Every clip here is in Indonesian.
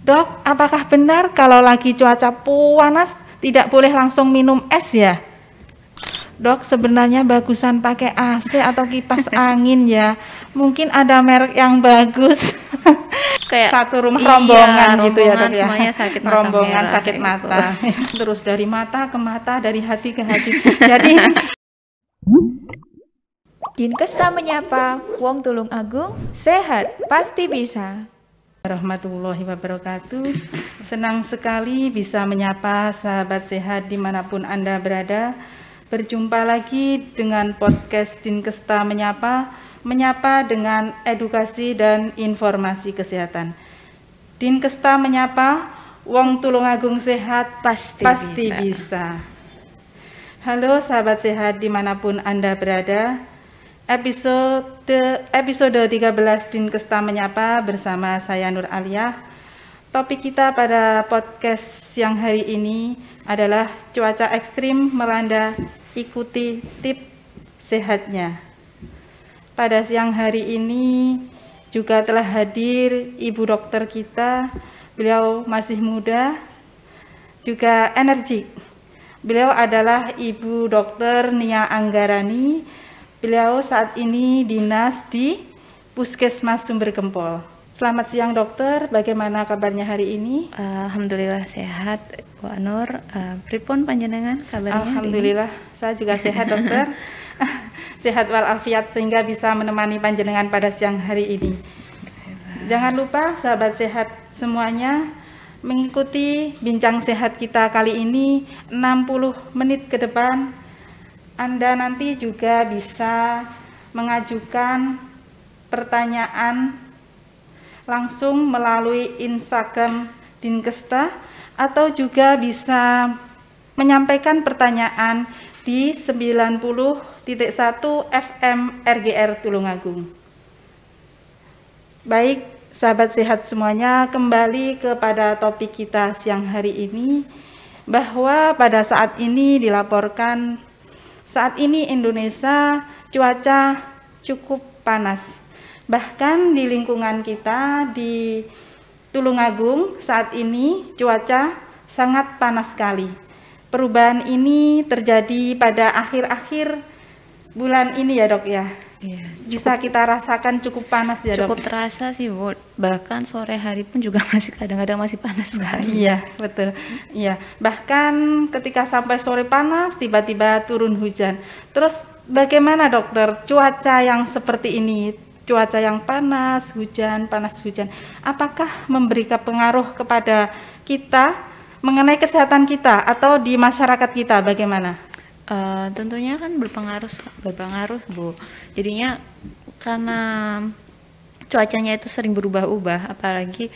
Dok, apakah benar kalau lagi cuaca panas tidak boleh langsung minum es ya? Dok, sebenarnya bagusan pakai AC atau kipas angin ya. Mungkin ada merek yang bagus. Kayak Satu rumah rombongan gitu ya, Dok ya. semuanya sakit mata Rombongan merah, sakit gitu. mata. Terus dari mata ke mata, dari hati ke hati. Jadi Dinkesta menyapa, Wong Tulung Agung, sehat, pasti bisa. warahmatullahi wabarakatuh. Senang sekali bisa menyapa sahabat sehat dimanapun Anda berada. Berjumpa lagi dengan podcast Dinkesta menyapa dengan edukasi dan informasi kesehatan. Dinkesta menyapa, Wong Tulungagung sehat pasti bisa. Halo sahabat sehat dimanapun Anda berada. Episode 13 Dinkesta menyapa bersama saya Nur Aliyah. Topik kita pada podcast siang hari ini adalah cuaca ekstrim melanda, ikuti tips sehatnya. Pada siang hari ini juga telah hadir ibu dokter kita. Beliau masih muda, juga energik. Beliau adalah Ibu Dokter Nia Anggarani. Beliau saat ini dinas di Puskesmas Sumber Gempol. Selamat siang dokter, bagaimana kabarnya hari ini? Alhamdulillah sehat, Bu Anur. Pripun panjenengan kabarnya? Alhamdulillah, saya juga sehat dokter. Sehat walafiat sehingga bisa menemani panjenengan pada siang hari ini. Jangan lupa sahabat sehat semuanya mengikuti bincang sehat kita kali ini 60 menit ke depan. Anda nanti juga bisa mengajukan pertanyaan langsung melalui Instagram Dinkesta atau juga bisa menyampaikan pertanyaan di 90.1 FM RGR Tulungagung. Baik, sahabat sehat semuanya, kembali kepada topik kita siang hari ini, bahwa pada saat ini dilaporkan saat ini Indonesia cuaca cukup panas. Bahkan di lingkungan kita di Tulungagung saat ini cuaca sangat panas sekali. Perubahan ini terjadi pada akhir-akhir bulan ini ya dok ya. Iya, bisa kita rasakan cukup panas ya dok. Cukup terasa sih Bu, bahkan sore hari pun juga masih kadang-kadang masih panas sekali. Iya betul, iya bahkan ketika sampai sore panas tiba-tiba turun hujan. Terus bagaimana dokter cuaca yang seperti ini, cuaca yang panas hujan, apakah memberikan pengaruh kepada kita mengenai kesehatan kita atau di masyarakat kita bagaimana? Tentunya kan berpengaruh Bu. Jadinya karena cuacanya itu sering berubah-ubah, apalagi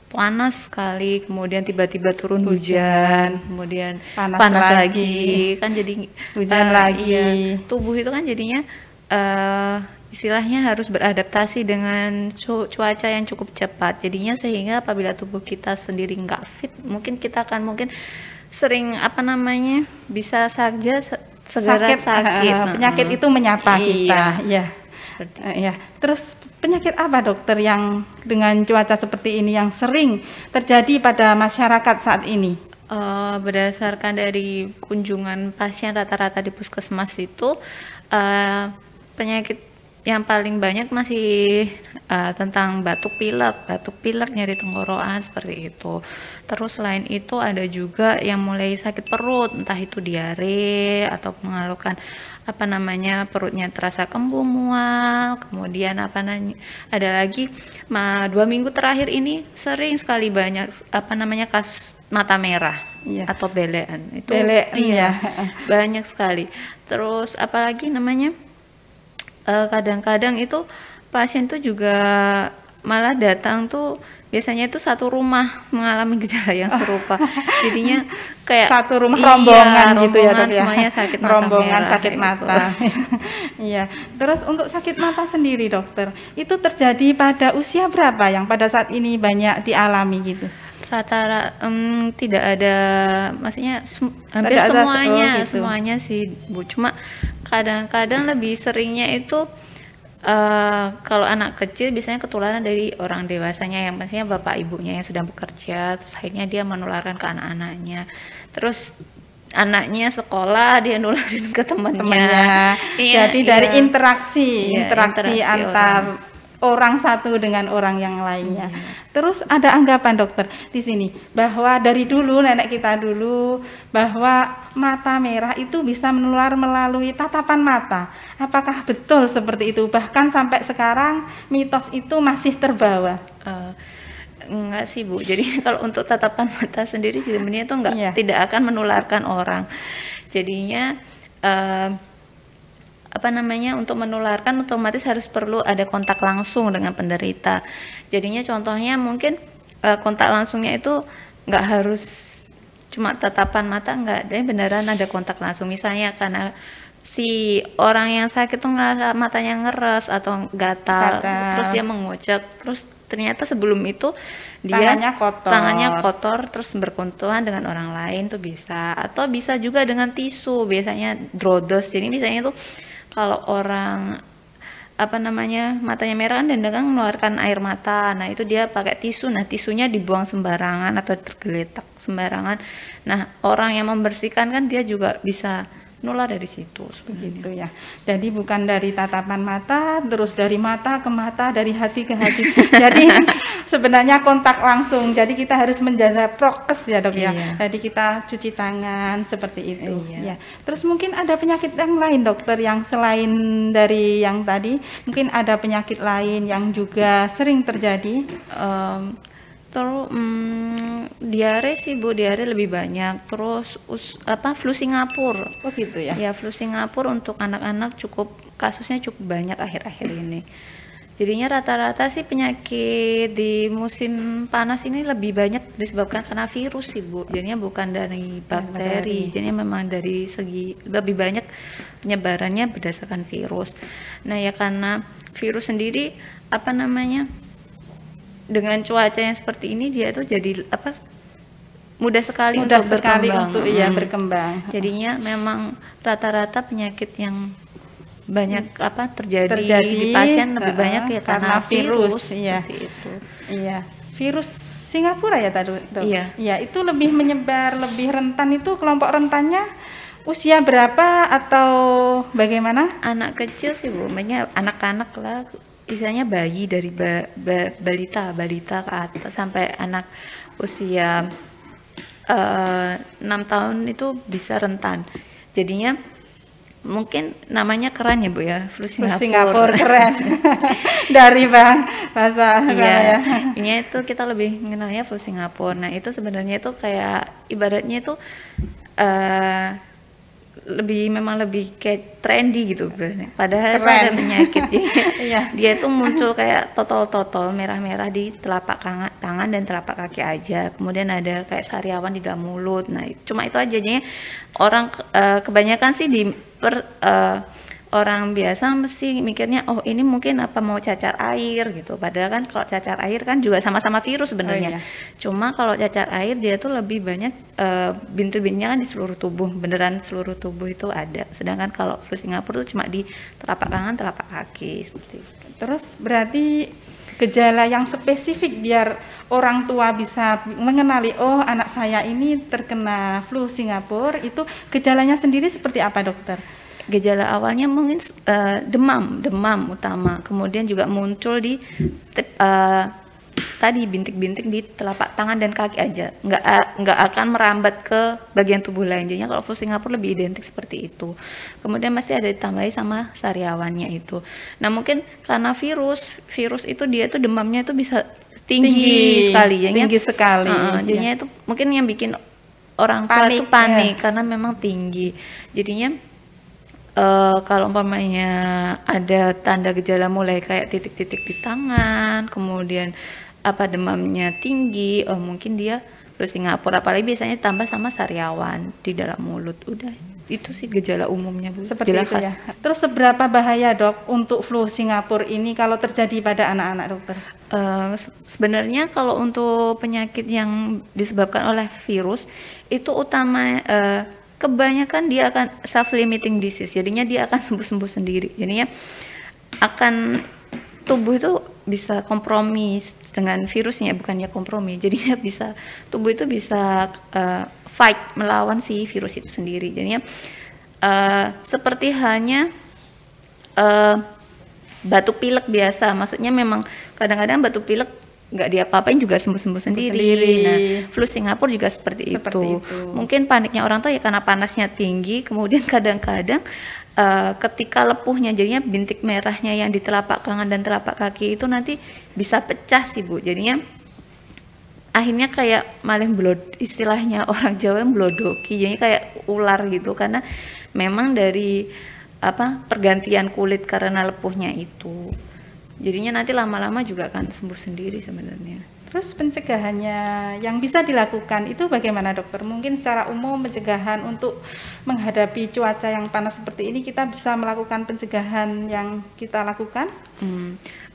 panas sekali, kemudian tiba-tiba turun hujan, kemudian panas lagi, kan jadi hujan lagi. Iya, tubuh itu kan jadinya istilahnya harus beradaptasi dengan cuaca yang cukup cepat. Jadinya sehingga apabila tubuh kita sendiri nggak fit, mungkin kita akan sering bisa saja segera sakit. Penyakit itu menyapa kita. Iya. Seperti. Ya. Terus penyakit apa dokter yang dengan cuaca seperti ini yang sering terjadi pada masyarakat saat ini? Berdasarkan dari kunjungan pasien rata-rata di puskesmas itu penyakit yang paling banyak masih tentang batuk pilek, nyeri tenggorokan seperti itu. Terus selain itu ada juga yang mulai sakit perut, entah itu diare atau mengeluhkan perutnya terasa kembung, mual. Kemudian ada lagi 2 minggu terakhir ini sering sekali banyak kasus mata merah atau belean. Itu iya. Banyak sekali. Terus apalagi kadang-kadang itu pasien tuh juga malah datang tuh biasanya itu satu rumah mengalami gejala yang serupa. Jadinya kayak satu rumah rombongan gitu ya dok ya. Semuanya sakit mata rombongan merah, sakit mata. Iya. Terus untuk sakit mata sendiri dokter, itu terjadi pada usia berapa yang pada saat ini banyak dialami gitu? Rata-rata tidak ada, maksudnya hampir semuanya sih Bu. Cuma kadang-kadang lebih seringnya itu Kalau anak kecil biasanya ketularan dari orang dewasanya, yang pastinya bapak ibunya yang sedang bekerja, terus akhirnya dia menularkan ke anak-anaknya. Terus anaknya sekolah dia nularin ke temannya. Iya, Jadi iya. dari interaksi Iya, interaksi interaksi antar orang satu dengan orang yang lainnya. Terus ada anggapan dokter di sini bahwa dari dulu nenek kita dulu bahwa mata merah itu bisa menular melalui tatapan mata. Apakah betul seperti itu? Bahkan sampai sekarang mitos itu masih terbawa. Enggak sih Bu, jadi kalau untuk tatapan mata sendiri sebenarnya itu enggak, Iya. tidak akan menularkan orang. Jadinya apa namanya, untuk menularkan otomatis harus perlu ada kontak langsung dengan penderita. Jadinya contohnya mungkin kontak langsungnya itu nggak harus cuma tatapan mata, nggak, tapi beneran ada kontak langsung. Misalnya karena si orang yang sakit tuh ngerasa matanya ngeres atau gatal, terus dia mengucek, terus ternyata sebelum itu dia tangannya kotor terus bersentuhan dengan orang lain tuh bisa, atau bisa juga dengan tisu, biasanya drodos. Jadi misalnya tuh kalau orang apa namanya matanya merah kan dan mengeluarkan air mata, nah itu dia pakai tisu, nah tisunya dibuang sembarangan atau tergeletak sembarangan, nah orang yang membersihkan kan dia juga bisa nular dari situ begitu ya. Jadi bukan dari tatapan mata, terus dari mata ke mata, dari hati ke hati. Jadi sebenarnya kontak langsung. Jadi kita harus menjaga prokes ya dok ya. Jadi kita cuci tangan seperti itu. Ya. Terus mungkin ada penyakit yang lain dokter yang selain dari yang tadi, mungkin ada penyakit lain yang juga sering terjadi. Terus diare sih Bu, diare lebih banyak. Terus flu Singapura. Oh gitu ya. Ya, flu Singapura untuk anak-anak kasusnya cukup banyak akhir-akhir ini. Jadinya rata-rata sih penyakit di musim panas ini lebih banyak disebabkan karena virus sih Bu. Jadinya bukan dari bakteri. Jadinya memang dari segi lebih banyak penyebarannya berdasarkan virus. Nah ya karena virus sendiri apa namanya, dengan cuaca yang seperti ini dia tuh jadi mudah sekali untuk berkembang. Jadinya memang rata-rata penyakit yang banyak terjadi di pasien lebih banyak ya karena virus. Iya. Itu. Iya. Virus Singapura ya tadi dok. Iya. Iya, itu lebih menyebar, lebih rentan, itu kelompok rentannya usia berapa atau bagaimana? Anak kecil sih Bu, banyak anak-anak lah. Istilahnya bayi dari balita ke atas sampai anak usia 6 tahun itu bisa rentan. Jadinya mungkin namanya keren ya Bu ya, flu Singapura keren. Dari bahasa ya. Ini itu kita lebih mengenalnya flu Singapura. Nah itu sebenarnya itu kayak ibaratnya itu memang lebih kayak trendy gitu, padahal itu ada penyakit dia itu muncul kayak totol merah-merah di telapak tangan dan telapak kaki aja, kemudian ada kayak sariawan di dalam mulut. Nah cuma itu aja. Jadi orang kebanyakan sih orang biasa mesti mikirnya oh ini mungkin mau cacar air gitu, padahal kan kalau cacar air kan juga sama-sama virus sebenarnya. Cuma kalau cacar air dia tuh lebih banyak bintil-bintilnya kan di seluruh tubuh, beneran seluruh tubuh itu ada, sedangkan kalau flu Singapura tuh cuma di telapak tangan, telapak kaki seperti itu. Terus berarti gejala yang spesifik biar orang tua bisa mengenali oh anak saya ini terkena flu Singapura, itu gejalanya sendiri seperti apa dokter? Gejala awalnya mungkin demam utama, kemudian juga muncul di tadi bintik-bintik di telapak tangan dan kaki aja, nggak akan merambat ke bagian tubuh lain. Jadinya kalau flu Singapura lebih identik seperti itu. Kemudian masih ada ditambahi sama sariawannya itu. Nah mungkin karena virus itu dia tuh demamnya itu bisa tinggi sekali. Jadinya itu mungkin yang bikin orang tua itu panik karena memang tinggi. Jadinya kalau umpamanya ada tanda gejala mulai kayak titik-titik di tangan, kemudian demamnya tinggi, mungkin dia flu Singapura, apalagi biasanya tambah sama sariawan di dalam mulut. Udah, itu sih gejala umumnya Bu. Seperti itu ya. Terus seberapa bahaya dok untuk flu Singapura ini kalau terjadi pada anak-anak dokter? Sebenarnya kalau untuk penyakit yang disebabkan oleh virus itu utama kebanyakan dia akan self-limiting disease, jadinya dia akan sembuh-sembuh sendiri. Jadinya akan tubuh itu bisa kompromi dengan virusnya, bukannya kompromi, jadinya tubuh itu bisa fight, melawan si virus itu sendiri. Jadinya seperti halnya batuk pilek biasa, maksudnya memang kadang-kadang batuk pilek nggak diapa-apain juga sembuh-sembuh sendiri. Nah, flu Singapura juga seperti itu. Mungkin paniknya orang tua ya karena panasnya tinggi, kemudian kadang-kadang ketika lepuhnya, jadinya bintik merahnya yang di telapak tangan dan telapak kaki itu nanti bisa pecah sih Bu. Jadinya akhirnya kayak malah istilahnya orang Jawa yang blodoki, jadinya kayak ular gitu, karena memang dari pergantian kulit karena lepuhnya itu. Jadinya nanti lama-lama juga akan sembuh sendiri sebenarnya. Terus pencegahannya yang bisa dilakukan itu bagaimana dokter? Mungkin secara umum pencegahan untuk menghadapi cuaca yang panas seperti ini, kita bisa melakukan pencegahan yang kita lakukan?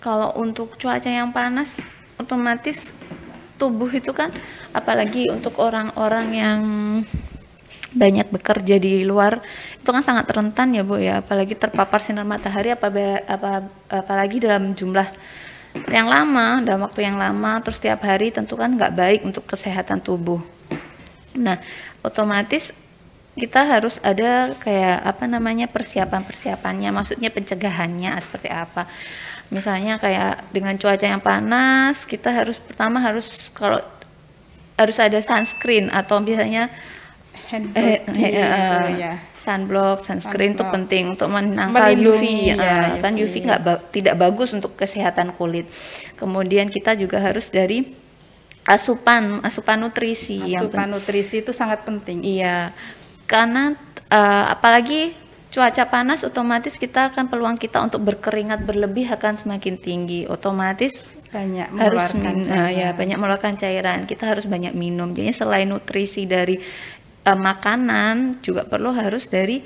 Kalau untuk cuaca yang panas, otomatis tubuh itu kan, apalagi untuk orang-orang yang banyak bekerja di luar, itu kan sangat rentan ya Bu ya, apalagi terpapar sinar matahari, apalagi dalam jumlah yang lama, dalam waktu yang lama, terus setiap hari, tentu kan nggak baik untuk kesehatan tubuh. Nah, otomatis kita harus ada kayak persiapannya, maksudnya pencegahannya seperti apa. Misalnya kayak dengan cuaca yang panas, kita harus ada sunscreen, atau biasanya sunblock, sunscreen itu penting untuk menangkal UV. Kan UV tidak bagus untuk kesehatan kulit. Kemudian kita juga harus dari asupan nutrisi. Asupan nutrisi itu sangat penting. Iya, karena apalagi cuaca panas, otomatis peluang kita untuk berkeringat berlebih akan semakin tinggi. Otomatis banyak mengeluarkan cairan. Kita harus banyak minum. Jadi selain nutrisi dari makanan, juga harus dari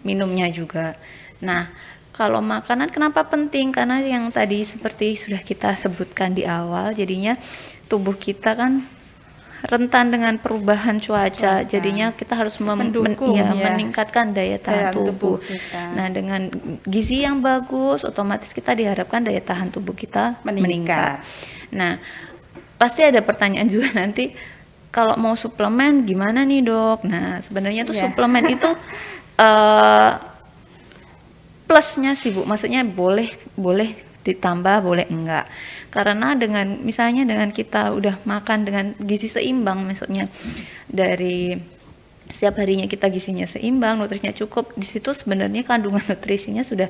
minumnya juga. Nah, kalau makanan kenapa penting? Karena yang tadi seperti sudah kita sebutkan di awal, jadinya tubuh kita kan rentan dengan perubahan cuaca. Jadinya kita harus meningkatkan daya tahan tubuh. Nah, dengan gizi yang bagus, otomatis kita diharapkan daya tahan tubuh kita meningkat. Nah, pasti ada pertanyaan juga nanti, kalau mau suplemen gimana nih Dok? Nah, sebenarnya tuh suplemen itu plusnya sih Bu, maksudnya boleh ditambah, boleh enggak. Karena misalnya dengan kita udah makan dengan gizi seimbang, maksudnya dari setiap harinya kita gizinya seimbang, nutrisinya cukup, di situ sebenarnya kandungan nutrisinya sudah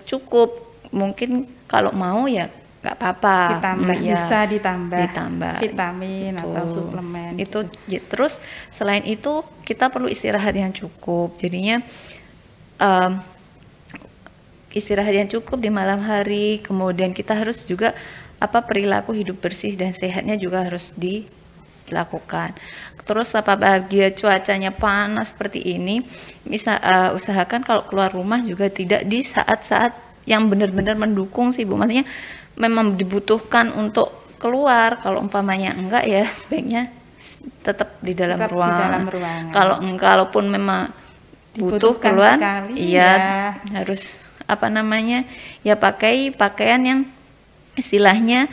cukup. Mungkin kalau mau ya nggak apa-apa, bisa ditambah vitamin atau suplemen itu gitu. Terus selain itu kita perlu istirahat yang cukup, jadinya istirahat yang cukup di malam hari. Kemudian kita harus juga perilaku hidup bersih dan sehatnya juga harus dilakukan. Terus apabila cuacanya panas seperti ini, usahakan kalau keluar rumah juga tidak di saat-saat yang benar-benar mendukung sih Bu, maksudnya memang dibutuhkan untuk keluar. Kalau umpamanya enggak, ya sebaiknya tetap di dalam ruangan. Kalaupun memang butuh keluar, harus pakai pakaian yang istilahnya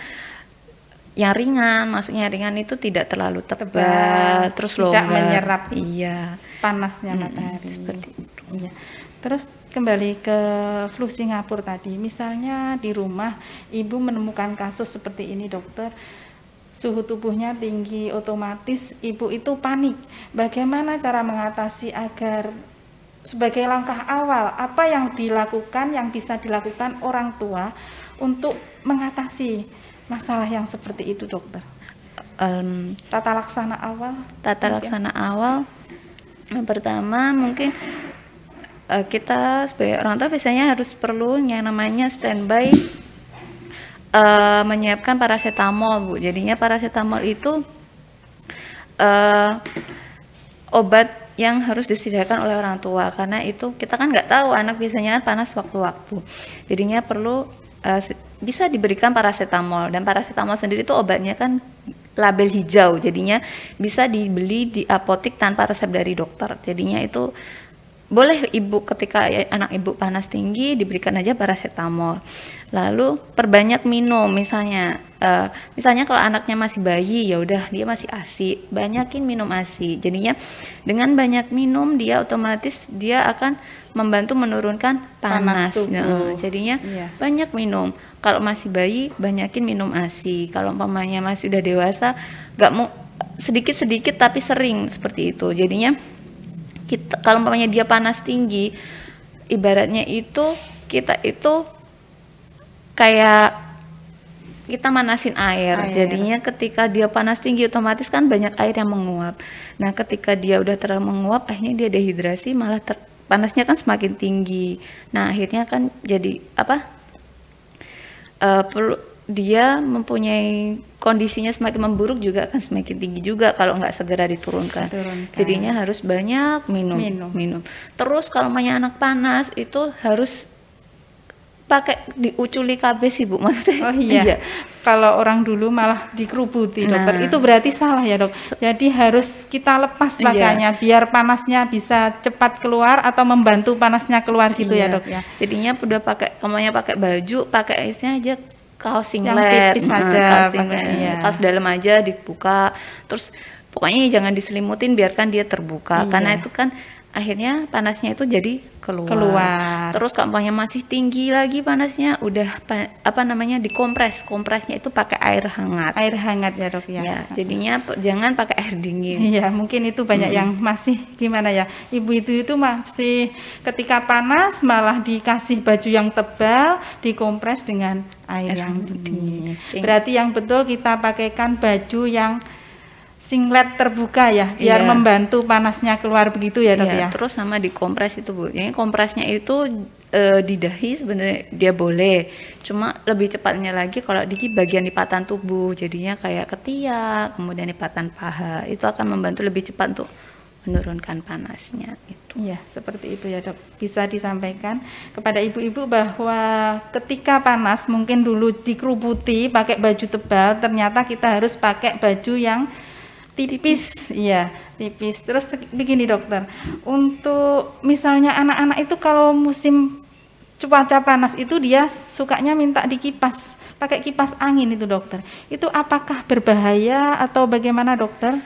yang ringan, maksudnya ringan itu tidak terlalu tebal, terus tidak longgar, menyerap panasnya matahari. Seperti itu. Iya. Terus kembali ke flu Singapura tadi, misalnya di rumah ibu menemukan kasus seperti ini dokter, suhu tubuhnya tinggi, otomatis ibu itu panik. Bagaimana cara mengatasi agar sebagai langkah awal, apa yang bisa dilakukan orang tua untuk mengatasi masalah yang seperti itu dokter? Tata laksana awal yang pertama mungkin kita sebagai orang tua biasanya perlu yang namanya standby, menyiapkan paracetamol Bu. Jadinya paracetamol itu obat yang harus disediakan oleh orang tua, karena itu kita kan nggak tahu anak biasanya panas waktu-waktu. Jadinya perlu bisa diberikan paracetamol, dan paracetamol sendiri itu obatnya kan label hijau, jadinya bisa dibeli di apotik tanpa resep dari dokter. Jadinya itu boleh ibu ketika anak ibu panas tinggi diberikan aja paracetamol. Lalu perbanyak minum, misalnya kalau anaknya masih bayi, ya udah dia masih ASI, banyakin minum ASI. Jadinya dengan banyak minum dia otomatis dia akan membantu menurunkan panas. Nah, jadinya banyak minum. Kalau masih bayi banyakin minum ASI. Kalau umpamanya masih udah dewasa, nggak mau sedikit-sedikit tapi sering seperti itu. Jadinya kalau umpamanya dia panas tinggi, ibaratnya itu kita itu kayak kita manasin air. Jadinya ketika dia panas tinggi otomatis kan banyak air yang menguap. Nah ketika dia udah terlalu menguap, akhirnya dia dehidrasi, malah panasnya kan semakin tinggi. Nah akhirnya kan jadi dia mempunyai kondisinya semakin memburuk juga akan semakin tinggi juga kalau nggak segera diturunkan. Jadinya harus banyak minum. Terus kalau punya anak panas itu harus pakai diuculi KB sih Bu, maksudnya. Oh iya. Kalau orang dulu malah dikerubuti dokter, itu berarti salah ya dok. Jadi harus kita lepas pakainya biar panasnya bisa cepat keluar atau membantu panasnya keluar gitu ya dok ya. Jadinya udah pakai baju, pakai isnya aja kaos singlet, tipis aja, kaos dalam aja dibuka, terus pokoknya jangan diselimutin, biarkan dia terbuka, karena itu kan akhirnya panasnya itu jadi keluar. Terus kalau masih tinggi lagi panasnya, udah dikompres, kompresnya itu pakai air hangat ya dok ya. Jadinya jangan pakai air dingin. Iya, mungkin itu banyak yang masih gimana ya, ibu itu masih ketika panas malah dikasih baju yang tebal, dikompres dengan air yang dingin. Berarti yang betul kita pakaikan baju yang singlet terbuka ya, biar membantu panasnya keluar begitu ya dok ya. Terus sama dikompres itu Bu. Jadi kompresnya itu di dahi sebenarnya dia boleh, cuma lebih cepatnya lagi kalau di bagian lipatan tubuh, jadinya kayak ketiak, kemudian lipatan paha, itu akan membantu lebih cepat untuk menurunkan panasnya itu. Iya, seperti itu ya dok. Bisa disampaikan kepada ibu-ibu bahwa ketika panas mungkin dulu dikerubuti pakai baju tebal, ternyata kita harus pakai baju yang tipis. Iya, tipis. Terus begini dokter, untuk misalnya anak-anak itu kalau musim cuaca panas itu dia sukanya minta dikipas, pakai kipas angin itu dokter. Itu apakah berbahaya atau bagaimana dokter?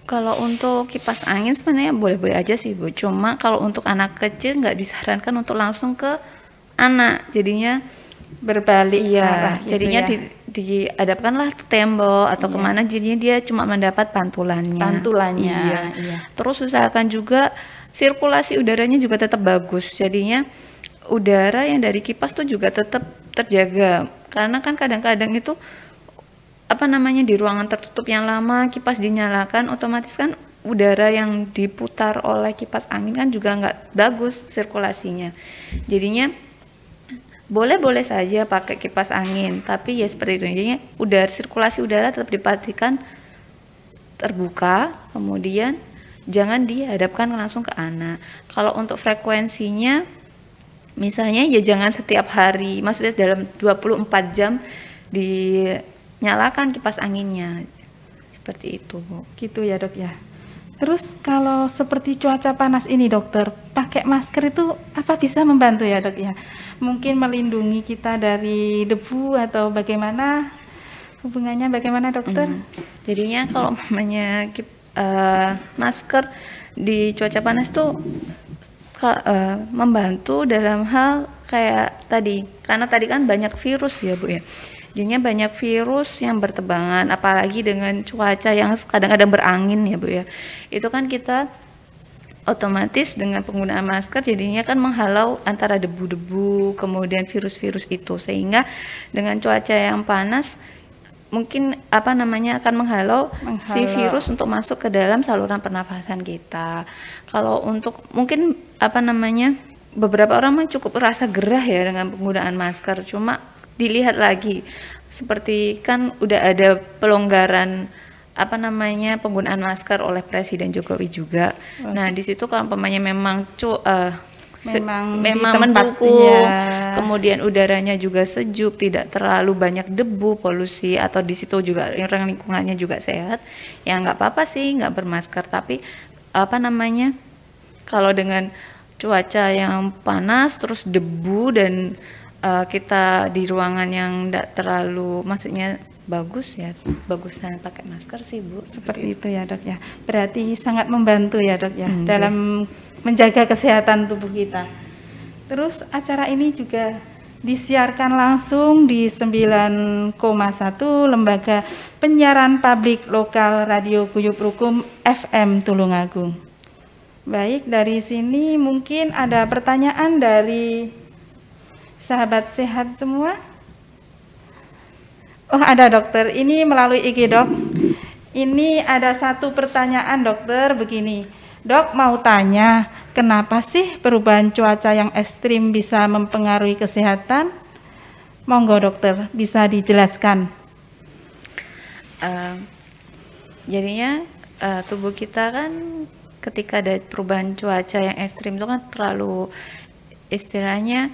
Kalau untuk kipas angin sebenarnya boleh-boleh aja sih Bu. Cuma kalau untuk anak kecil nggak disarankan untuk langsung ke anak. Jadinya berbalik arah gitu jadinya ya. Dihadapkanlah ke tembok atau kemana, jadinya dia cuma mendapat pantulannya. Terus usahakan juga sirkulasi udaranya juga tetap bagus, jadinya udara yang dari kipas tuh juga tetap terjaga, karena kan kadang-kadang itu di ruangan tertutup yang lama kipas dinyalakan, otomatis kan udara yang diputar oleh kipas angin kan juga nggak bagus sirkulasinya. Jadinya boleh-boleh saja pakai kipas angin, tapi ya seperti itu. Jadinya sirkulasi udara tetap dipastikan terbuka, kemudian jangan dihadapkan langsung ke anak. Kalau untuk frekuensinya, misalnya ya jangan setiap hari, maksudnya dalam 24 jam dinyalakan kipas anginnya, seperti itu Bu. Gitu ya dok ya. Terus kalau seperti cuaca panas ini dokter, pakai masker itu apa bisa membantu ya dok ya? Mungkin melindungi kita dari debu atau bagaimana, hubungannya bagaimana dokter? Jadinya kalau masker di cuaca panas tuh membantu dalam hal kayak tadi, karena tadi kan banyak virus ya Bu ya. Jadinya banyak virus yang bertebangan, apalagi dengan cuaca yang kadang-kadang berangin ya Bu ya. Itu kan kita otomatis dengan penggunaan masker jadinya kan menghalau antara debu-debu kemudian virus-virus itu, sehingga dengan cuaca yang panas mungkin akan menghalau si virus untuk masuk ke dalam saluran pernafasan kita. Kalau untuk mungkin beberapa orang cukup rasa gerah ya dengan penggunaan masker, cuma dilihat lagi, seperti kan udah ada pelonggaran penggunaan masker oleh Presiden Jokowi juga. Nah di situ kalau memang mendukung, kemudian udaranya juga sejuk, tidak terlalu banyak debu, polusi, atau di situ juga lingkungannya juga sehat, ya nggak apa-apa sih nggak bermasker. Tapi kalau dengan cuaca yang panas terus debu dan kita di ruangan yang tidak terlalu, maksudnya bagusan pakai masker sih Bu. Seperti itu ya Dok ya. Berarti sangat membantu ya Dok ya dalam menjaga kesehatan tubuh kita. Terus acara ini juga disiarkan langsung di 9,1 Lembaga Penyiaran Publik Lokal Radio Guyub Rukum FM Tulungagung. Baik, dari sini mungkin ada pertanyaan dari sahabat sehat semua. Oh, ada dokter, ini melalui IG Dok. Ini ada satu pertanyaan dokter begini. Dok, mau tanya, kenapa sih perubahan cuaca yang ekstrim bisa mempengaruhi kesehatan? Monggo dokter, bisa dijelaskan. Jadinya tubuh kita kan ketika ada perubahan cuaca yang ekstrim itu kan terlalu, istilahnya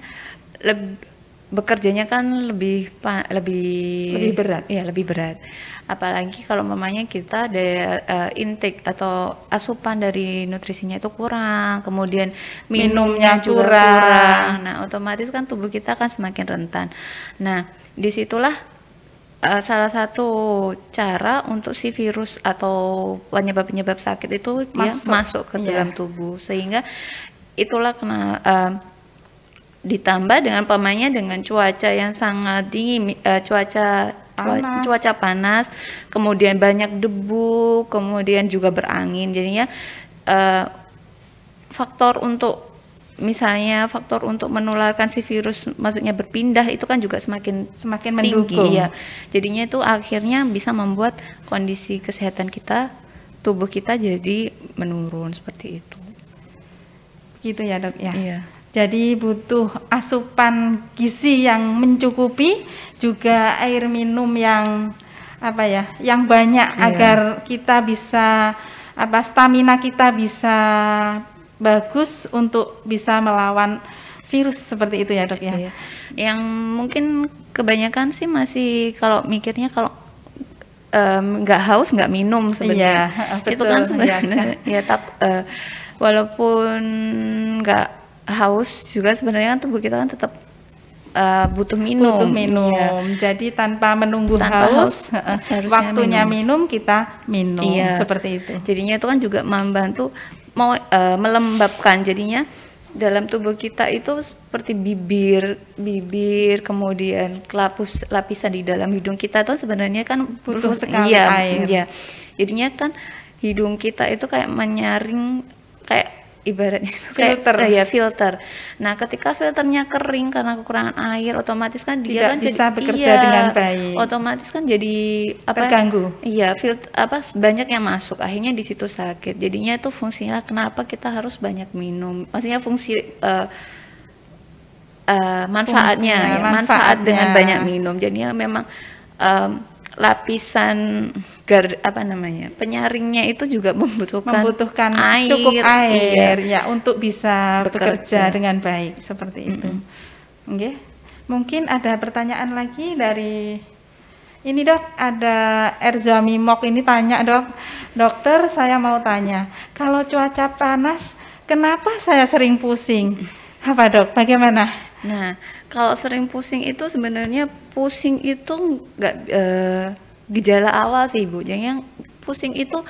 bekerjanya kan lebih berat. Ya, lebih berat. Apalagi kalau mamanya kita ada intake atau asupan dari nutrisinya itu kurang, kemudian minumnya juga kurang. Nah, otomatis kan tubuh kita akan semakin rentan. Nah, disitulah salah satu cara untuk si virus atau penyebab-penyebab sakit itu dia masuk ke dalam tubuh, sehingga itulah kena ditambah dengan pemainnya dengan cuaca yang sangat dingin, cuaca panas, kemudian banyak debu, kemudian juga berangin. Jadinya faktor untuk menularkan si virus, maksudnya berpindah itu kan juga semakin mendukung. Tinggi ya. Jadinya itu akhirnya bisa membuat kondisi kesehatan kita, tubuh kita jadi menurun seperti itu. Gitu ya Dok ya. Iya. Jadi butuh asupan gizi yang mencukupi, juga air minum yang yang banyak agar kita bisa stamina kita bisa bagus untuk bisa melawan virus seperti itu ya Dok ya. Iya. Yang mungkin kebanyakan sih masih kalau mikirnya kalau nggak haus nggak minum sebenarnya. Iya, itu kan sebenarnya walaupun nggak haus juga sebenarnya kan tubuh kita kan tetap butuh minum. Iya. Jadi tanpa menunggu haus waktunya minum kita minum. Iya. Seperti itu. Jadinya itu kan juga membantu melembabkan, jadinya dalam tubuh kita itu seperti bibir kemudian lapisan di dalam hidung kita itu sebenarnya kan butuh sekali air. Iya. Jadinya kan hidung kita itu kayak menyaring, kayak ibaratnya filter. Nah, ketika filternya kering karena kekurangan air, otomatis kan dia kan bisa bekerja dengan baik. Otomatis kan jadi terganggu. Iya, banyak yang masuk, akhirnya di situ sakit. Jadinya itu fungsinya kenapa kita harus banyak minum. Maksudnya manfaat dengan banyak minum. Jadinya memang lapisan penyaringnya itu juga membutuhkan air, cukup air ya untuk bisa bekerja dengan baik seperti itu. Okay. Mungkin ada pertanyaan lagi dari ini Dok, ada Erzami Mok ini tanya dokter saya mau tanya, kalau cuaca panas kenapa saya sering pusing? Apa Dok, bagaimana? Nah, kalau sering pusing itu sebenarnya pusing itu nggak gejala awal sih Ibu. Jadi yang pusing itu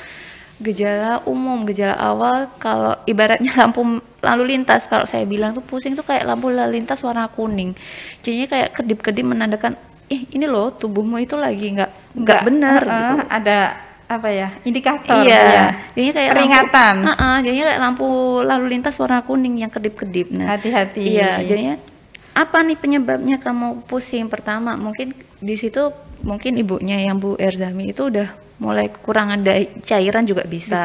gejala umum, gejala awal kalau ibaratnya lampu lalu lintas. Kalau saya bilang tuh pusing tuh kayak lampu lalu lintas warna kuning. Jadinya kayak kedip-kedip menandakan, ini loh tubuhmu itu lagi nggak benar. Gitu. Ada indikator. Iya. Ya. Jadinya kayak peringatan. Jadinya kayak lampu lalu lintas warna kuning yang kedip-kedip. Nah, hati-hati. Iya, jadinya apa nih penyebabnya kamu pusing? Pertama, mungkin di situ mungkin ibunya yang Bu Erzami itu udah mulai kekurangan cairan juga bisa.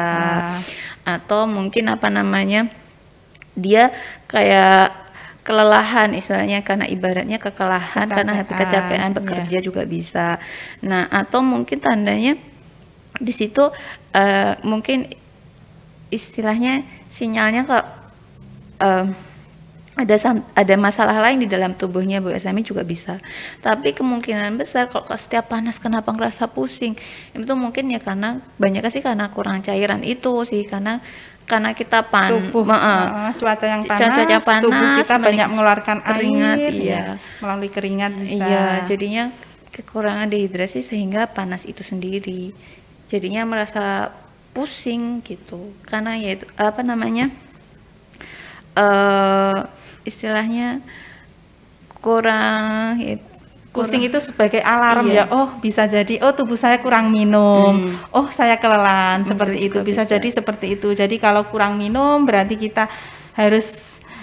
Atau mungkin dia kayak kelelahan istilahnya, karena ibaratnya kekelelahan karena kecapean bekerja juga bisa. Nah, atau mungkin tandanya di situ mungkin istilahnya sinyalnya kok ada masalah lain di dalam tubuhnya Bu Erzami juga bisa. Tapi kemungkinan besar kalau setiap panas kenapa ngerasa pusing, itu mungkin ya karena banyak sih karena kurang cairan itu sih, karena karena kita cuaca yang panas, cuaca tubuh kita banyak mengeluarkan keringat, air, iya. Melalui keringat bisa. Iya, jadinya kekurangan dehidrasi sehingga panas itu sendiri. Jadinya merasa pusing gitu. Karena ya itu istilahnya kurang pusing itu sebagai alarm iya. ya. Oh, bisa jadi tubuh saya kurang minum. Oh, saya kelelahan seperti itu. Bisa jadi seperti itu. Jadi kalau kurang minum berarti kita harus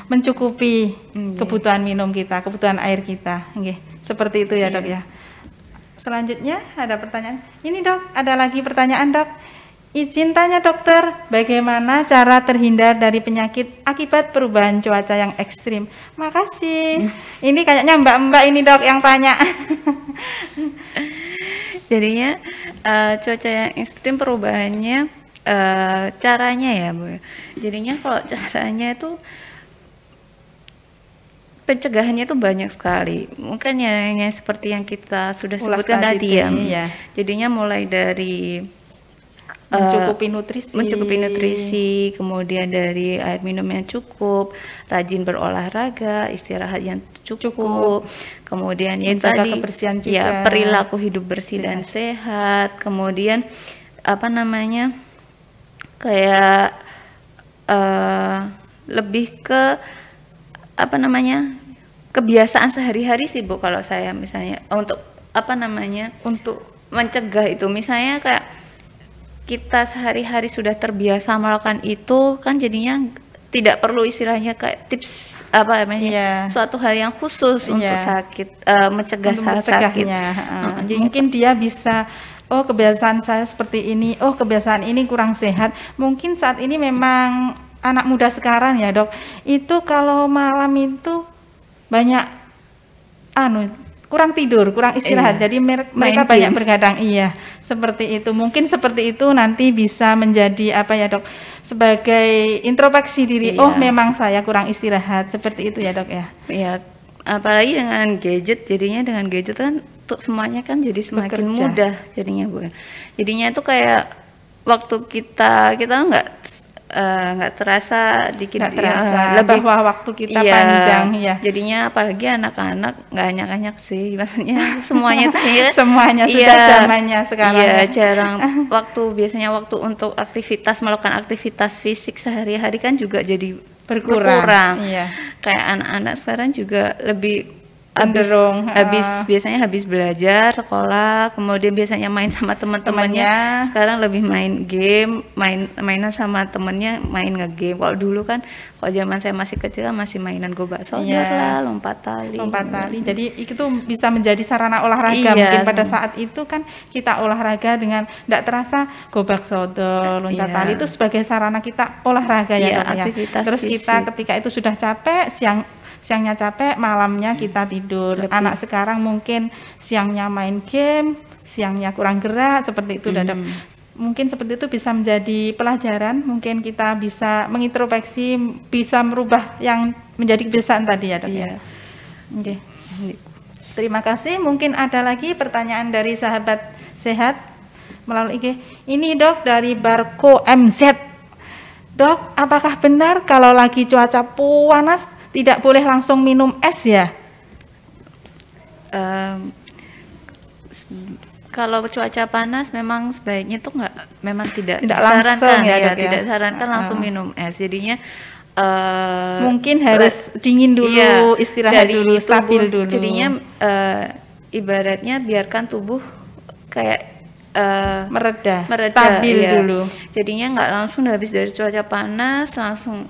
mencukupi kebutuhan minum kita, kebutuhan air kita. Seperti itu ya, Dok ya. Selanjutnya ada pertanyaan. Ini, Dok, ada lagi pertanyaan, Dok. Izin tanya dokter, bagaimana cara terhindar dari penyakit akibat perubahan cuaca yang ekstrim? Makasih. Ini kayaknya mbak-mbak ini, Dok, yang tanya. Jadinya cuaca yang ekstrim perubahannya, caranya ya Bu. Jadinya kalau caranya itu pencegahannya itu banyak sekali. Mungkin yang seperti yang kita sudah sebutkan tadi ya. Jadinya mulai dari mencukupi nutrisi, kemudian dari air minum yang cukup, rajin berolahraga, istirahat yang cukup. Kemudian ya tadi kebersihan juga. Ya perilaku hidup bersih dan sehat. Kemudian kayak lebih ke kebiasaan sehari-hari sih Bu, kalau saya misalnya untuk untuk mencegah itu, misalnya kayak kita sehari-hari sudah terbiasa melakukan itu kan, jadinya tidak perlu istilahnya kayak tips suatu hal yang khusus untuk sakit, mencegah sakit. Jadi mungkin dia bisa, kebiasaan saya seperti ini, kebiasaan ini kurang sehat. Mungkin saat ini memang anak muda sekarang ya, Dok, itu kalau malam itu banyak kurang tidur, kurang istirahat, jadi mereka banyak bergadang, seperti itu. Mungkin seperti itu nanti bisa menjadi Dok, sebagai introspeksi diri, memang saya kurang istirahat, seperti itu ya, Dok ya. Iya, apalagi dengan gadget, jadinya dengan gadget kan semuanya kan jadi semakin mudah jadinya Bu. Jadinya itu kayak waktu kita nggak terasa lebih waktu kita panjang ya. Jadinya apalagi anak-anak nggak banyak sih, maksudnya semuanya tuh semuanya sudah zamannya sekarang. Iya, jarang biasanya waktu untuk melakukan aktivitas fisik sehari-hari kan juga jadi berkurang. Iya. Kayak anak-anak sekarang juga lebih cenderung biasanya habis belajar sekolah, kemudian biasanya main sama teman-temannya. Sekarang lebih main game, mainan sama temennya, main ngegame. Kalau dulu kan, kalau zaman saya masih kecil kan masih mainan gobak sodor lah, lompat tali. Jadi itu bisa menjadi sarana olahraga. Mungkin pada saat itu kan kita olahraga dengan tidak terasa gobak sodor, loncat tali itu sebagai sarana kita olahraga ya, Dok ya. Terus kita ketika itu sudah capek, siangnya capek, malamnya kita tidur. Anak sekarang mungkin siangnya main game, siangnya kurang gerak, seperti itu. Mungkin seperti itu bisa menjadi pelajaran, mungkin kita bisa mengintrospeksi, bisa merubah yang menjadi kebiasaan tadi ya, Dok ya. Oke. Terima kasih. Mungkin ada lagi pertanyaan dari sahabat sehat melalui IG. Ini, Dok, dari Barko MZ. Dok, apakah benar kalau lagi cuaca panas tidak boleh langsung minum es ya? Kalau cuaca panas memang sebaiknya tuh memang tidak disarankan ya, tidak disarankan langsung minum es. Jadinya mungkin harus dingin dulu, istirahat dulu, stabil dulu. Jadinya ibaratnya biarkan tubuh kayak mereda, stabil dulu. Jadinya nggak langsung habis dari cuaca panas langsung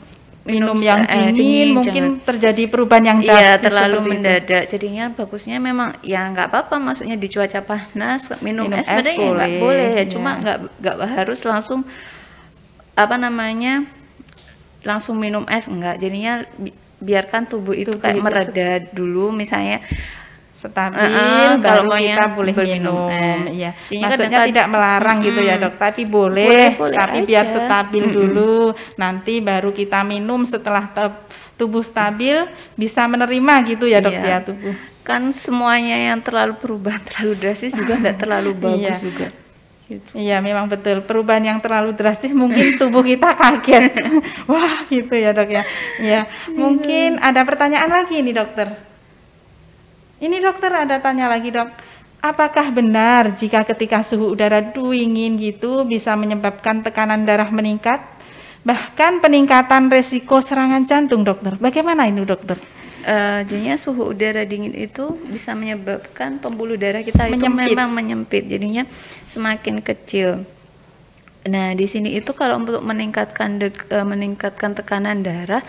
minum yang dingin, mungkin terjadi perubahan yang drastis, terlalu mendadak. Jadinya bagusnya memang ya nggak apa-apa, maksudnya di cuaca panas minum es sebenarnya nggak boleh, cuma nggak harus langsung langsung minum es, enggak. Jadinya biarkan tubuh itu kayak mereda dulu, misalnya stabil, kalau kita boleh minum. Iya. Maksudnya tidak melarang gitu ya, Dok, tapi boleh tapi biar stabil dulu, nanti baru kita minum setelah tubuh stabil, bisa menerima gitu ya, Dok ya, tubuh. Kan semuanya yang terlalu berubah terlalu drastis juga tidak terlalu bagus juga. gitu. Iya, memang betul. Perubahan yang terlalu drastis mungkin tubuh kita kaget. Wah, gitu ya, Dok ya. Ya, mungkin ada pertanyaan lagi nih, Dokter. Ini dokter ada tanya lagi, Dok. Apakah benar jika ketika suhu udara dingin gitu bisa menyebabkan tekanan darah meningkat? Bahkan peningkatan resiko serangan jantung, Dokter. Bagaimana ini, Dokter? Jadinya suhu udara dingin itu bisa menyebabkan pembuluh darah kita itu Menyempit. memang menyempit, jadinya semakin kecil. Nah, di sini itu kalau untuk meningkatkan tekanan darah,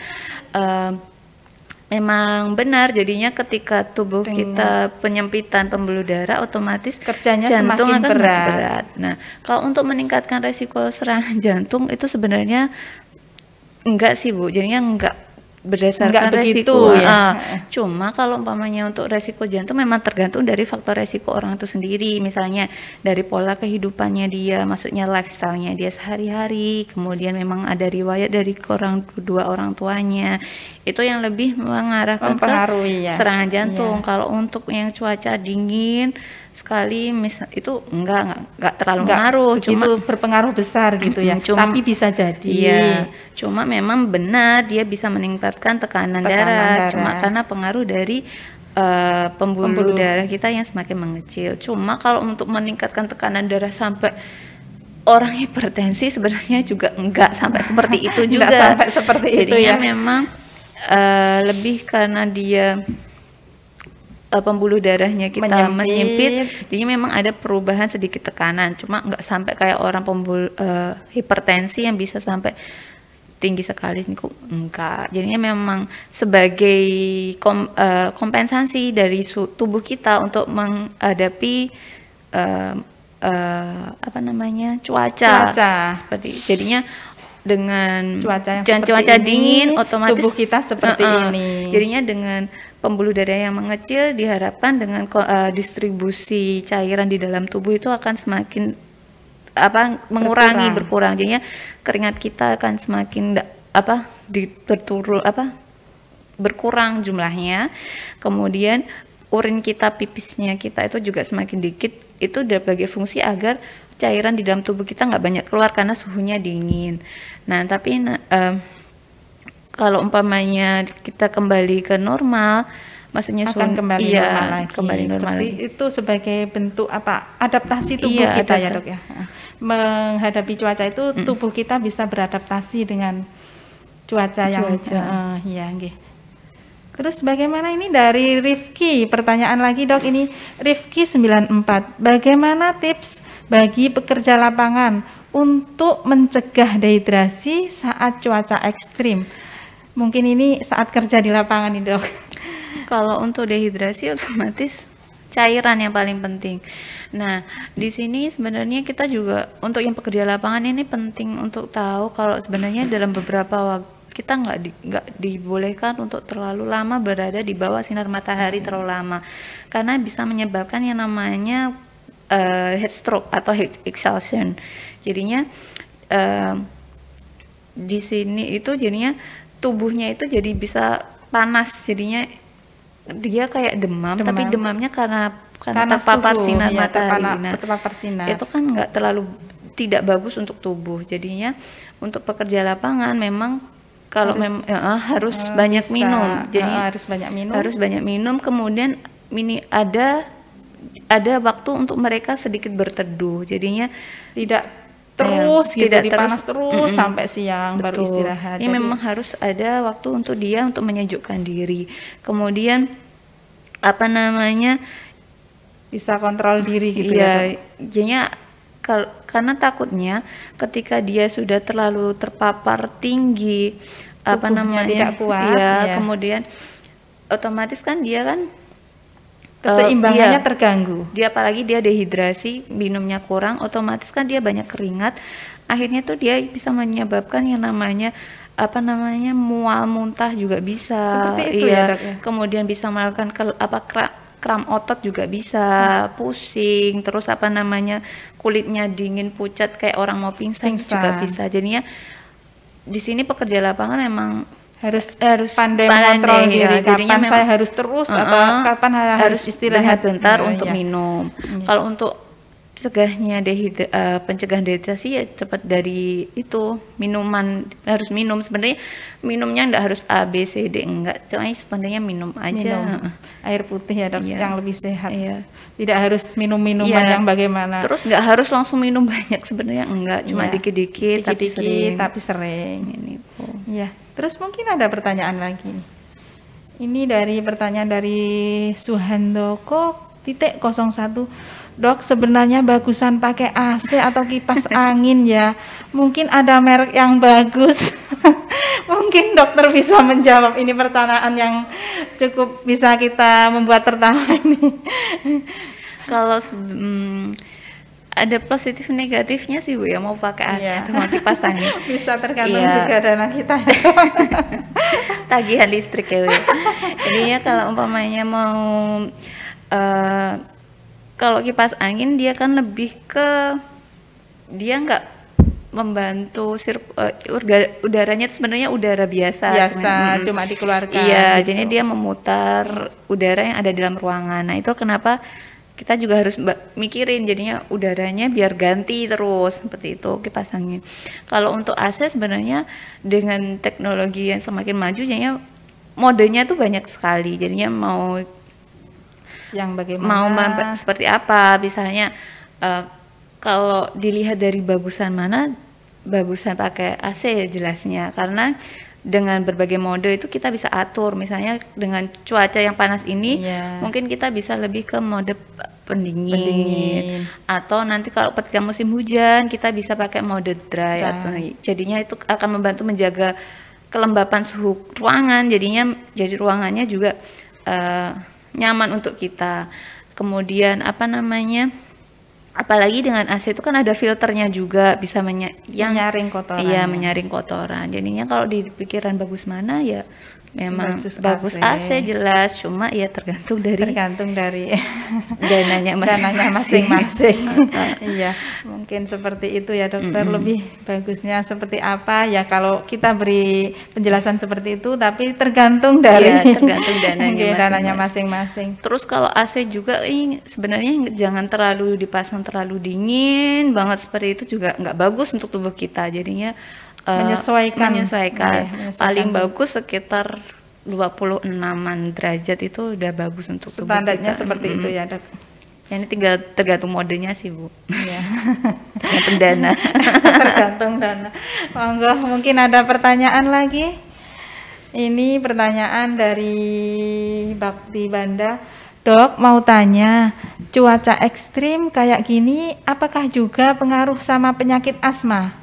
memang benar, jadinya ketika tubuh kita penyempitan pembuluh darah, otomatis Kerjanya jantung semakin akan berat. semakin berat. Nah, kalau untuk meningkatkan resiko serangan jantung itu sebenarnya enggak sih Bu, jadinya enggak berdasarkan Enggak begitu resiko. ya. Cuma kalau umpamanya untuk resiko jantung memang tergantung dari faktor resiko orang itu sendiri, misalnya dari pola kehidupannya dia, maksudnya lifestyle-nya dia sehari-hari, kemudian memang ada riwayat dari kedua orang tuanya, itu yang lebih mengarahkan Mempengaruhi ke ya. serangan jantung. Iya. Kalau untuk yang cuaca dingin sekali itu enggak terlalu Enggak mengaruh, begitu cuma berpengaruh besar gitu ya. Cuma- Tapi bisa jadi. iya, cuma memang benar dia bisa meningkatkan tekanan darah, cuma karena pengaruh dari pembuluh darah kita yang semakin mengecil. Cuma kalau untuk meningkatkan tekanan darah sampai orang hipertensi sebenarnya juga enggak sampai seperti itu juga. Enggak sampai seperti itu Jadinya ya. memang lebih karena dia pembuluh darahnya kita menyempit, jadi memang ada perubahan sedikit tekanan, cuma nggak sampai kayak orang hipertensi yang bisa sampai tinggi sekali niku, enggak. Jadinya memang sebagai kompensasi dari tubuh kita untuk menghadapi cuaca. Seperti jadinya dengan cuaca dingin otomatis tubuh kita seperti ini. Jadinya dengan pembuluh darah yang mengecil diharapkan dengan distribusi cairan di dalam tubuh itu akan semakin berkurang. Jadinya keringat kita akan semakin berkurang jumlahnya. Kemudian urin kita, pipisnya kita itu juga semakin dikit. Itu sebagai fungsi agar cairan di dalam tubuh kita nggak banyak keluar karena suhunya dingin. Nah, tapi kalau umpamanya kita kembali ke normal, maksudnya akan kembali normal lagi. Kembali normal lagi. Itu sebagai bentuk adaptasi tubuh kita ya, Dok ya. Menghadapi cuaca itu tubuh kita bisa beradaptasi dengan cuaca. Yang nggih. Terus bagaimana ini dari Rifki? Pertanyaan lagi, Dok, ini Rifki 94. Bagaimana tips bagi pekerja lapangan untuk mencegah dehidrasi saat cuaca ekstrim? Mungkin ini saat kerja di lapangan nih, Dok. Kalau untuk dehidrasi otomatis cairan yang paling penting. Nah, di sini sebenarnya kita juga untuk yang pekerja lapangan ini penting untuk tahu kalau sebenarnya dalam beberapa waktu kita nggak dibolehkan untuk terlalu lama berada di bawah sinar matahari terlalu lama, karena bisa menyebabkan yang namanya heat stroke atau heat exhaustion. Jadinya di sini itu jadinya tubuhnya itu jadi bisa panas, jadinya dia kayak demam. Tapi demamnya karena terpapar sinar matahari. Terpapar sinar. Itu kan tidak bagus untuk tubuh. Jadinya untuk pekerja lapangan memang kalau harus banyak minum. Jadi harus banyak minum. Kemudian ada waktu untuk mereka sedikit berteduh. Jadinya tidak terus dipanas terus sampai siang. Betul. Baru istirahat. Ini memang harus ada waktu untuk dia untuk menyejukkan diri. Kemudian bisa kontrol diri gitu ya. Jadinya karena takutnya ketika dia sudah terlalu terpapar tinggi tidak kuat, kemudian otomatis kan dia kan keseimbangannya terganggu. Dia apalagi dia dehidrasi, minumnya kurang, otomatis kan dia banyak keringat. Akhirnya tuh dia bisa menyebabkan yang namanya mual, muntah juga bisa. Seperti itu ya, Dok, ya? Kemudian bisa melakukan kram otot juga bisa, pusing, terus kulitnya dingin, pucat kayak orang mau pingsan juga bisa. Jadinya di sini pekerja lapangan memang harus pandai mengontrol diri, kapan saya harus terus atau kapan harus istirahat bentar untuk minum. Kalau untuk pencegahan dehidrasi ya cepat dari itu minuman, harus minum. Sebenarnya minumnya enggak harus A B C D, enggak, cuma sebenarnya minum aja. Minum air putih ya dok, Iya. yang lebih sehat. Iya. Tidak harus minum minuman Iya. yang bagaimana. Terus nggak harus langsung minum banyak sebenarnya, enggak, cuma Iya. dikit-dikit tapi Dikit-dikit sering. tapi sering. Ini Bu. Iya. Terus mungkin ada pertanyaan lagi. Ini dari pertanyaan dari Suhandoko.01. Dok, sebenarnya bagusan pakai AC atau kipas angin ya? Mungkin ada merek yang bagus. Mungkin dokter bisa menjawab ini pertanyaan yang cukup bisa kita membuat tertawa ini. Kalau ada positif negatifnya sih Bu ya, mau pakai AC Iya. atau mau kipas angin. Bisa tergantung Iya. juga dana kita ya. Tagihan listrik ya Bu ya. Jadinya kalau umpamanya mau kalau kipas angin dia kan lebih ke, dia nggak membantu udaranya itu sebenarnya udara biasa. Biasa, cuma dikeluarkan. Iya, gitu. jadi dia memutar udara yang ada di dalam ruangan. Nah itu kenapa kita juga harus mikirin jadinya udaranya biar ganti terus, seperti itu kipas angin. Kalau untuk AC sebenarnya dengan teknologi yang semakin maju, jadinya modenya tuh banyak sekali. Jadinya mau yang bagaimana? seperti apa, misalnya kalau dilihat dari bagusan mana, bagusan pakai AC ya jelasnya, karena dengan berbagai mode itu kita bisa atur. Misalnya dengan cuaca yang panas ini, Iya. mungkin kita bisa lebih ke mode pendingin. Atau nanti kalau ketika musim hujan kita bisa pakai mode dry. Atau jadinya itu akan membantu menjaga kelembapan suhu ruangan, jadi ruangannya juga nyaman untuk kita. Kemudian apalagi dengan AC itu kan ada filternya juga, bisa menyaring kotoran. Iya, menyaring kotoran. Jadinya kalau di pikiran bagus mana ya memang bagus AC. AC jelas, cuma ya tergantung dari dananya masing-masing. Iya, mungkin seperti itu ya dokter. Lebih bagusnya seperti apa ya, kalau kita beri penjelasan seperti itu, tapi tergantung dari tergantung dananya masing-masing. Terus kalau AC juga sebenarnya jangan terlalu dipasang terlalu dingin banget, seperti itu juga nggak bagus untuk tubuh kita. Jadinya menyesuaikan. Paling bagus sekitar 26-an derajat itu udah bagus untuk tubuh kita. Standarnya seperti itu ya dok. Ya, ini tinggal tergantung modenya sih Bu. Iya. Tergantung dana. Tergantung dana. Monggo, mungkin ada pertanyaan lagi. Ini pertanyaan dari Bakti Banda. Dok, mau tanya, cuaca ekstrim kayak gini apakah juga pengaruh sama penyakit asma?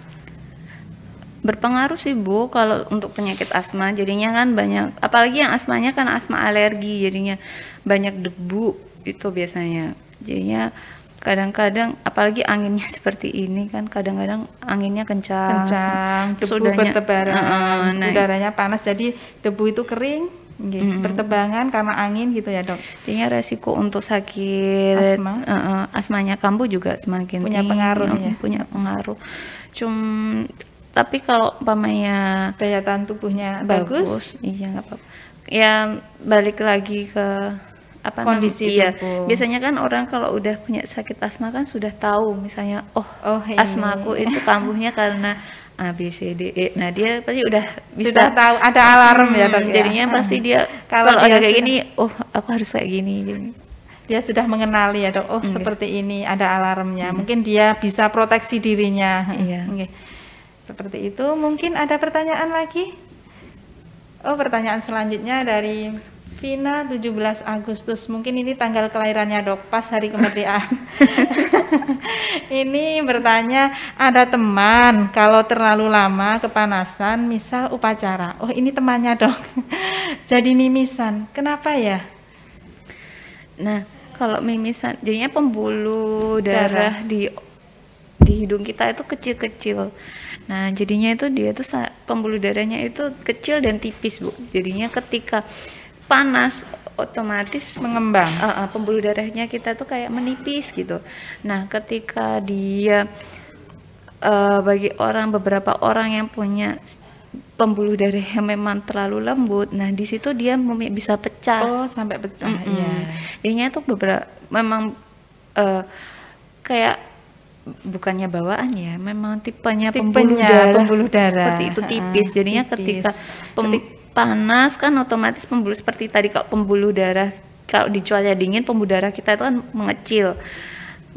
Berpengaruh sih Bu, kalau untuk penyakit asma. Jadinya kan banyak, apalagi yang asmanya kan asma alergi, jadinya banyak debu itu biasanya. Jadinya kadang-kadang apalagi anginnya seperti ini kan, kadang-kadang anginnya kencang, debu bertebaran, udaranya panas, jadi debu itu kering, bertebangan karena angin gitu ya dok. Jadinya resiko untuk sakit asmanya kambuh juga semakin punya tinggi, pengaruh ya. Punya pengaruh. Tapi kalau umpamanya daya tahan tubuhnya bagus, iya nggak apa-apa. Ya balik lagi ke kondisi tubuh. Biasanya kan orang kalau udah punya sakit asma kan sudah tahu, misalnya asmaku itu kambuhnya karena A B C D E. Nah dia pasti sudah tahu, ada alarm ya dok. Jadinya pasti dia kalau ada kayak gini, aku harus kayak gini. Dia sudah mengenali ya dok. Seperti ini ada alarmnya. Mungkin dia bisa proteksi dirinya. Iya. Seperti itu. Mungkin ada pertanyaan lagi? Pertanyaan selanjutnya dari Vina 17 Agustus. Mungkin ini tanggal kelahirannya dok, pas hari kemerdekaan. Ini bertanya, ada teman kalau terlalu lama kepanasan, misal upacara. Ini temannya dok. Jadi mimisan. Kenapa ya? Nah, kalau mimisan, jadinya pembuluh darah di hidung kita itu kecil-kecil. Nah, jadinya itu dia tuh pembuluh darahnya itu kecil dan tipis, Bu. Jadinya ketika panas otomatis mengembang. Pembuluh darahnya kita tuh kayak menipis gitu. Nah, ketika dia bagi beberapa orang yang punya pembuluh darah yang memang terlalu lembut, nah di situ dia bisa pecah. Sampai pecah. Iya. Jadinya tuh memang kayak bukannya bawaan ya, memang tipenya Tipenya pembuluh darah. seperti itu tipis. Jadinya Tipis. ketika panas kan otomatis pembuluh seperti tadi kalau pembuluh darah kalau di cuaca dingin pembuluh darah kita itu kan mengecil.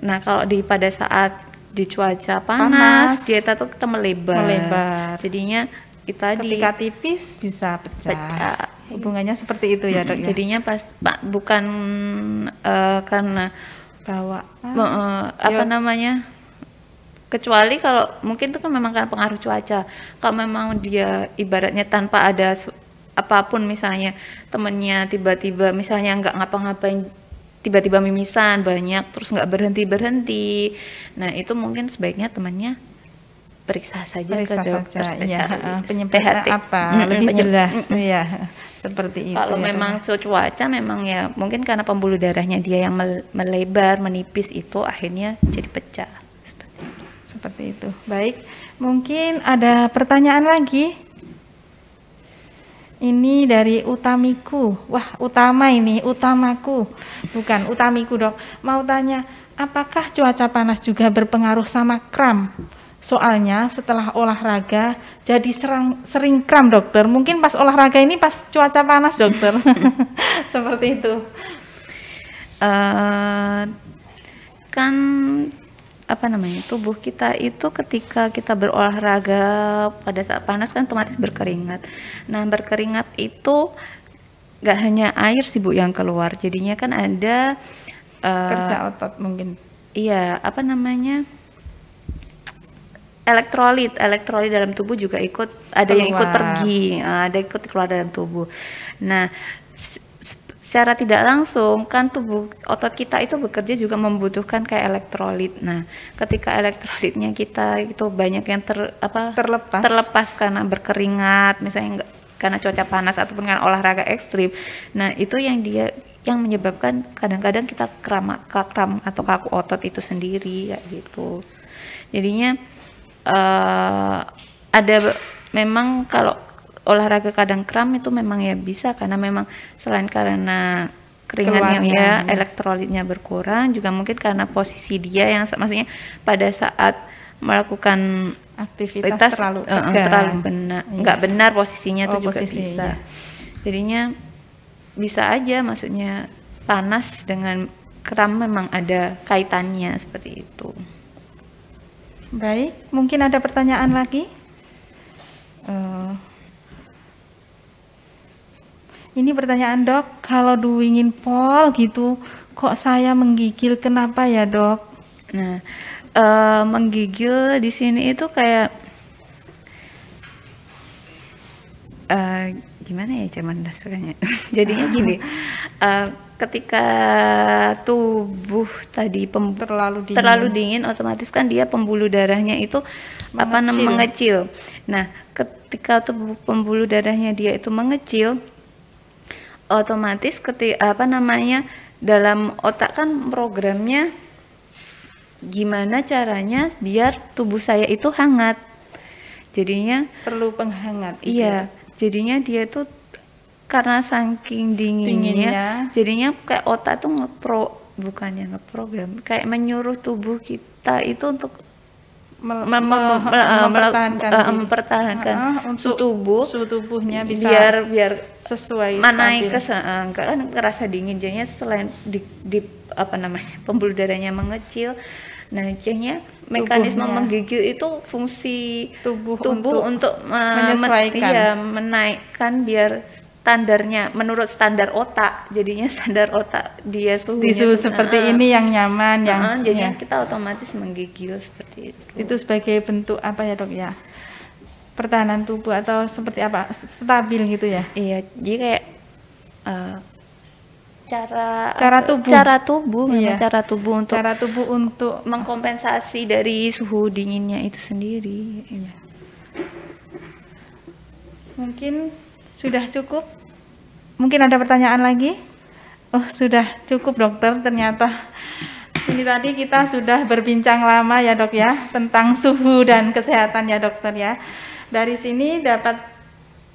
Nah kalau pada saat di cuaca panas dia tuh kita melebar. Jadinya ketika tipis bisa pecah. Hubungannya seperti itu ya dok ya. Jadinya bukan karena apa namanya, kecuali kalau mungkin itu kan memang kan pengaruh cuaca. Kalau memang dia ibaratnya tanpa ada apapun, misalnya temennya tiba-tiba misalnya nggak ngapa-ngapain, tiba-tiba mimisan banyak terus nggak berhenti, nah itu mungkin sebaiknya temannya periksa saja ke dokter spesialis. Penyebabnya apa lebih jelas ya, seperti itu. Kalau memang cuaca memang ya mungkin karena pembuluh darahnya dia yang melebar menipis itu akhirnya jadi pecah seperti itu. Baik, mungkin ada pertanyaan lagi. Ini dari Utamiku. Wah, utamaku. Bukan Utamiku, Dok. Mau tanya, apakah cuaca panas juga berpengaruh sama kram? Soalnya setelah olahraga jadi sering kram, dokter. Mungkin pas olahraga ini pas cuaca panas, dokter. Seperti itu. Kan apa namanya, tubuh kita itu ketika kita berolahraga pada saat panas kan otomatis berkeringat. Nah berkeringat itu gak hanya air sih Bu yang keluar, jadinya kan ada kerja otot mungkin. Iya, apa namanya, elektrolit dalam tubuh juga ikut, ada yang ikut pergi, ada ikut keluar dalam tubuh. Nah secara tidak langsung kan tubuh otot kita itu bekerja juga membutuhkan kayak elektrolit. Nah, ketika elektrolitnya kita itu banyak yang terlepas karena berkeringat, misalnya karena cuaca panas ataupun karena olahraga ekstrim. Nah, itu yang menyebabkan kadang-kadang kita kram atau kaku otot itu sendiri kayak gitu. Jadinya ada memang kalau olahraga kadang kram itu memang ya bisa karena memang selain karena keringatnya ya elektrolitnya berkurang, juga mungkin karena posisi dia yang maksudnya pada saat melakukan aktivitas terlalu benar, nggak benar posisinya itu juga bisa. Jadinya bisa aja, maksudnya panas dengan kram memang ada kaitannya seperti itu. Baik, mungkin ada pertanyaan lagi. Ini pertanyaan dok, kalau dingin pol gitu, kok saya menggigil, kenapa ya dok? Nah, menggigil di sini itu kayak gimana ya cuman dasarnya? Jadinya gini, ketika tubuh tadi terlalu dingin, otomatis kan dia pembuluh darahnya itu mengecil. Nah, ketika tubuh pembuluh darahnya dia itu mengecil, otomatis dalam otak kan programnya gimana caranya biar tubuh saya itu hangat. Jadinya perlu penghangat. Iya, jadinya dia tuh karena saking dinginnya, jadinya kayak otak tuh ngeprogram, kayak menyuruh tubuh kita itu untuk mempertahankan suhu tubuhnya bisa biar sesuai naik kan ngerasa dingin, jadinya selain di pembuluh darahnya mengecil, nah jadinya mekanisme menggigil itu fungsi tubuh untuk menyesuaikan, menaikkan biar standarnya menurut standar otak, jadinya standar otak dia suhu seperti ini yang nyaman, jadinya kita otomatis menggigil seperti itu. Itu sebagai bentuk apa ya dok ya? Pertahanan tubuh atau seperti apa? Stabil gitu ya? Iya, jadi kayak cara tubuh untuk mengkompensasi dari suhu dinginnya itu sendiri. Iya. Mungkin sudah cukup? Mungkin ada pertanyaan lagi? Oh, sudah cukup dokter ternyata. Ini tadi kita sudah berbincang lama ya dok ya tentang suhu dan kesehatan ya dokter ya. Dari sini dapat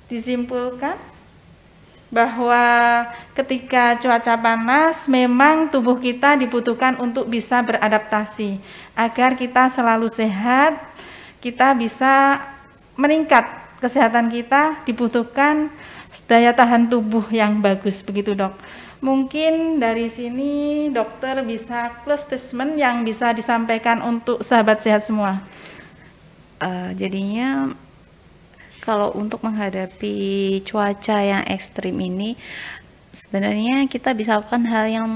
disimpulkan bahwa ketika cuaca panas memang tubuh kita dibutuhkan untuk bisa beradaptasi agar kita selalu sehat, kita bisa meningkat kesehatan kita, dibutuhkan daya tahan tubuh yang bagus, begitu Dok. Mungkin dari sini dokter bisa close statement yang bisa disampaikan untuk sahabat sehat semua. Jadinya kalau untuk menghadapi cuaca yang ekstrim ini, sebenarnya kita bisa lakukan hal yang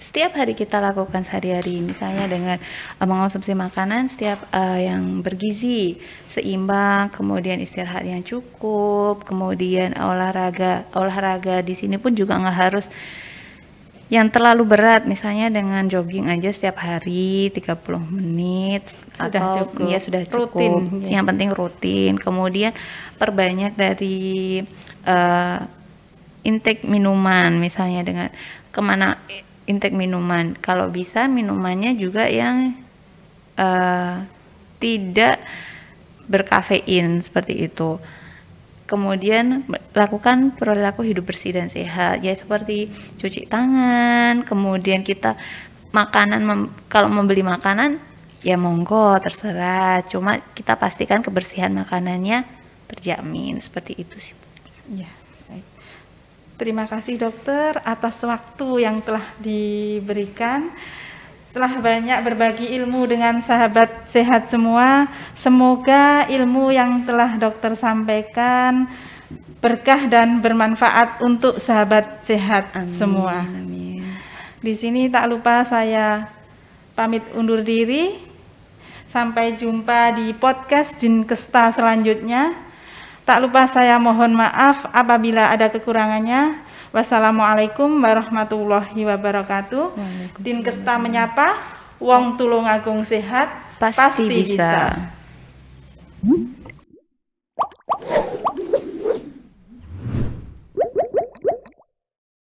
setiap hari kita lakukan sehari-hari, misalnya dengan mengonsumsi makanan setiap yang bergizi, seimbang, kemudian istirahat yang cukup, kemudian olahraga di sini pun juga nggak harus yang terlalu berat, misalnya dengan jogging aja setiap hari 30 menit sudah atau cukup. ya sudah cukup. Rutin, ya. Yang penting rutin. Kemudian perbanyak dari intake minuman, misalnya dengan kemana intake minuman. Kalau bisa minumannya juga yang tidak berkafein seperti itu. Kemudian lakukan perilaku hidup bersih dan sehat, ya seperti cuci tangan. Kemudian kita kalau membeli makanan ya monggo terserah, cuma kita pastikan kebersihan makanannya terjamin, seperti itu sih. Ya, baik. Terima kasih dokter atas waktu yang telah diberikan. Telah banyak berbagi ilmu dengan sahabat sehat semua. Semoga ilmu yang telah dokter sampaikan berkah dan bermanfaat untuk sahabat sehat semua. Amin. Di sini tak lupa saya pamit undur diri. Sampai jumpa di podcast Dinkesta selanjutnya. Tak lupa saya mohon maaf apabila ada kekurangannya. Wassalamualaikum warahmatullahi wabarakatuh. Dinkesta menyapa, wong tulungagung sehat Pasti bisa.